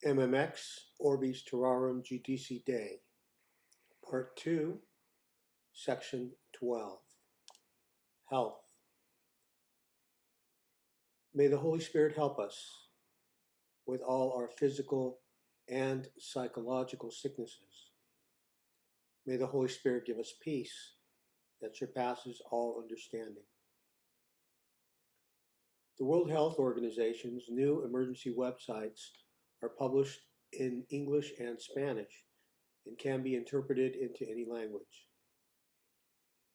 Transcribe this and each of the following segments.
MMX Orbis Terrarum Judicii Day, Part 2, Section 12, Health. May the Holy Spirit help us with all our physical and psychological sicknesses. May the Holy Spirit give us peace that surpasses all understanding. The World Health Organization's new emergency websites are published in English and Spanish and can be interpreted into any language.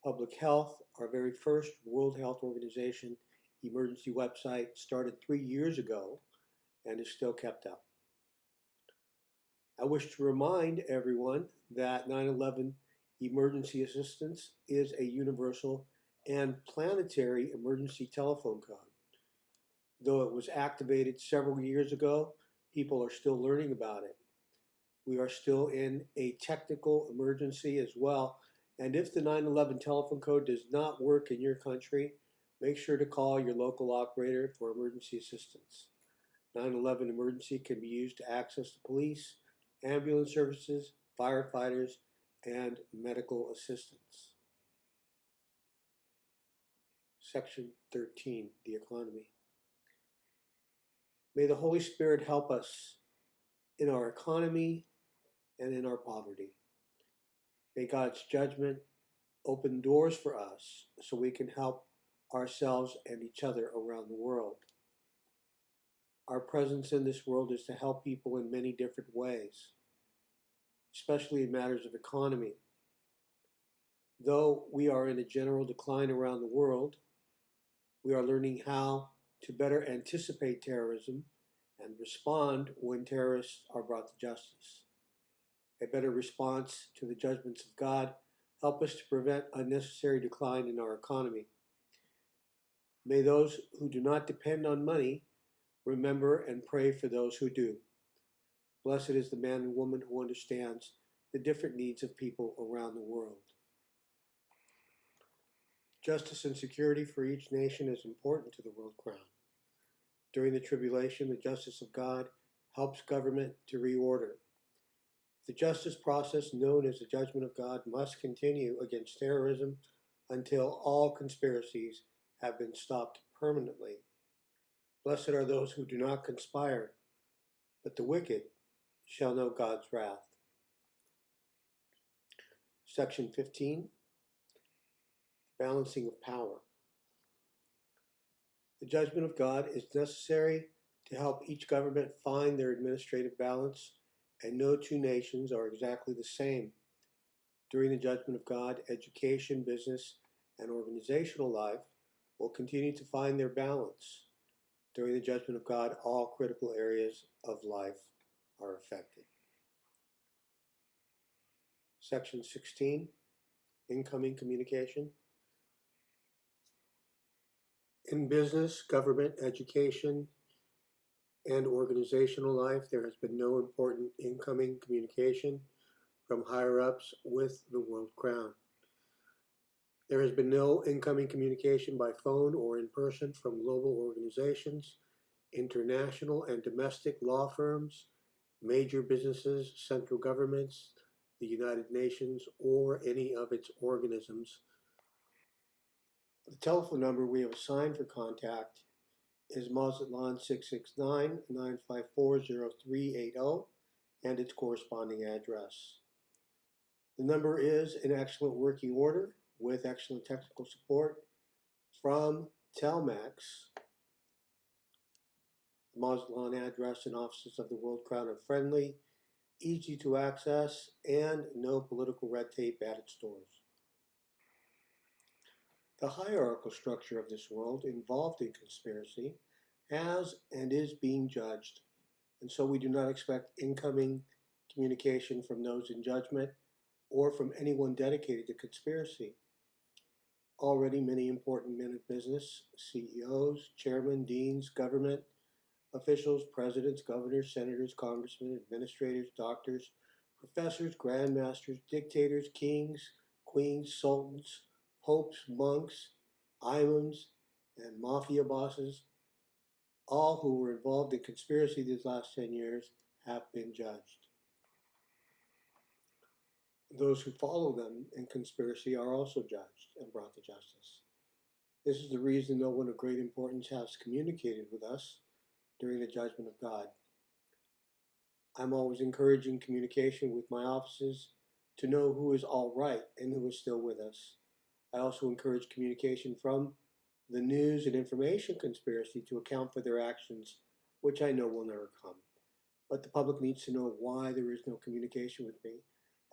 Public Health, our very first World Health Organization emergency website, started 3 years ago and is still kept up. I wish to remind everyone that 9/11 emergency assistance is a universal and planetary emergency telephone code. Though it was activated several years ago, people are still learning about it. We are still in a technical emergency as well, and if the 9/11 telephone code does not work in your country, make sure to call your local operator for emergency assistance. 9/11 emergency can be used to access the police, ambulance services, firefighters, and medical assistance. Section 13, the economy. May the Holy Spirit help us in our economy and in our poverty. May God's judgment open doors for us so we can help ourselves and each other around the world. Our presence in this world is to help people in many different ways, especially in matters of economy. Though we are in a general decline around the world, we are learning how to better anticipate terrorism and respond when terrorists are brought to justice. A better response to the judgments of God help us to prevent unnecessary decline in our economy. May those who do not depend on money remember and pray for those who do. Blessed is the man and woman who understands the different needs of people around the world. Justice and security for each nation is important to the world crown. During the tribulation, the justice of God helps government to reorder. The justice process known as the judgment of God must continue against terrorism until all conspiracies have been stopped permanently. Blessed are those who do not conspire, but the wicked shall know God's wrath. Section 15, Balancing of Power. The judgment of God is necessary to help each government find their administrative balance, and no two nations are exactly the same. During the judgment of God, education, business, and organizational life will continue to find their balance. During the judgment of God, all critical areas of life are affected. Section 16, Incoming Communication. In business, government, education, and organizational life, there has been no important incoming communication from higher-ups with the world crown. There has been no incoming communication by phone or in person from global organizations, international and domestic law firms, major businesses, central governments, the United Nations, or any of its organisms. The telephone number we have assigned for contact is Mazatlan 669-954-0380 and its corresponding address. The number is in excellent working order with excellent technical support from Telmex. The Mazatlan address and offices of the World Crown are friendly, easy to access, and no political red tape at its doors. The hierarchical structure of this world involved in conspiracy has and is being judged, and so we do not expect incoming communication from those in judgment or from anyone dedicated to conspiracy. Already many important men of business, CEOs, chairmen, deans, government officials, presidents, governors, senators, congressmen, administrators, doctors, professors, grandmasters, dictators, kings, queens, sultans, popes, monks, imams, and mafia bosses, all who were involved in conspiracy these last 10 years, have been judged. Those who follow them in conspiracy are also judged and brought to justice. This is the reason no one of great importance has communicated with us during the judgment of God. I'm always encouraging communication with my offices to know who is all right and who is still with us. I also encourage communication from the news and information conspiracy to account for their actions, which I know will never come. But the public needs to know why there is no communication with me,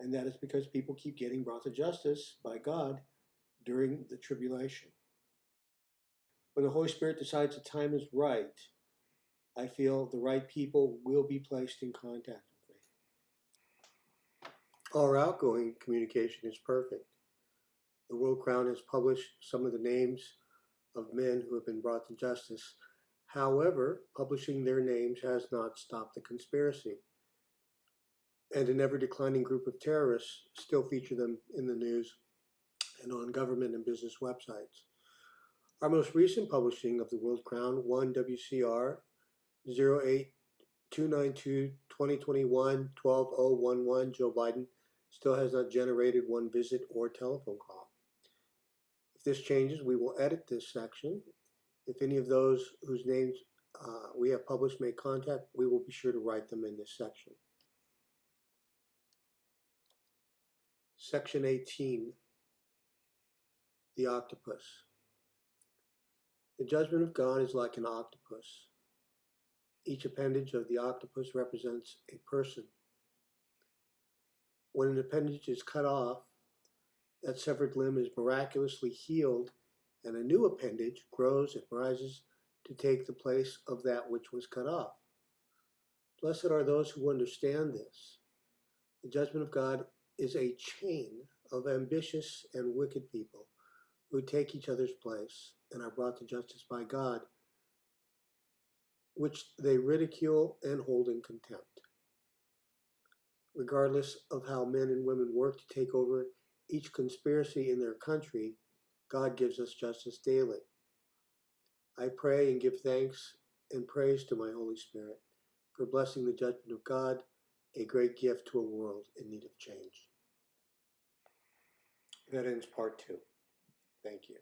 and that is because people keep getting brought to justice by God during the tribulation. When the Holy Spirit decides the time is right, I feel the right people will be placed in contact with me. Our outgoing communication is perfect. The World Crown has published some of the names of men who have been brought to justice. However, publishing their names has not stopped the conspiracy. And an ever-declining group of terrorists still feature them in the news and on government and business websites. Our most recent publishing of the World Crown, 1 WCR 08292-2021-12011, Joe Biden, still has not generated one visit or telephone call. If this changes, we will edit this section. If any of those whose names we have published make contact, we will be sure to write them in this section. Section 18, the octopus. The judgment of God is like an octopus. Each appendage of the octopus represents a person. When an appendage is cut off, that severed limb is miraculously healed, and a new appendage grows and rises to take the place of that which was cut off. Blessed are those who understand this. The judgment of God is a chain of ambitious and wicked people who take each other's place and are brought to justice by God, which they ridicule and hold in contempt. Regardless of how men and women work to take over each conspiracy in their country, God gives us justice daily. I pray and give thanks and praise to my Holy Spirit for blessing the judgment of God, a great gift to a world in need of change. That ends part 2. Thank you.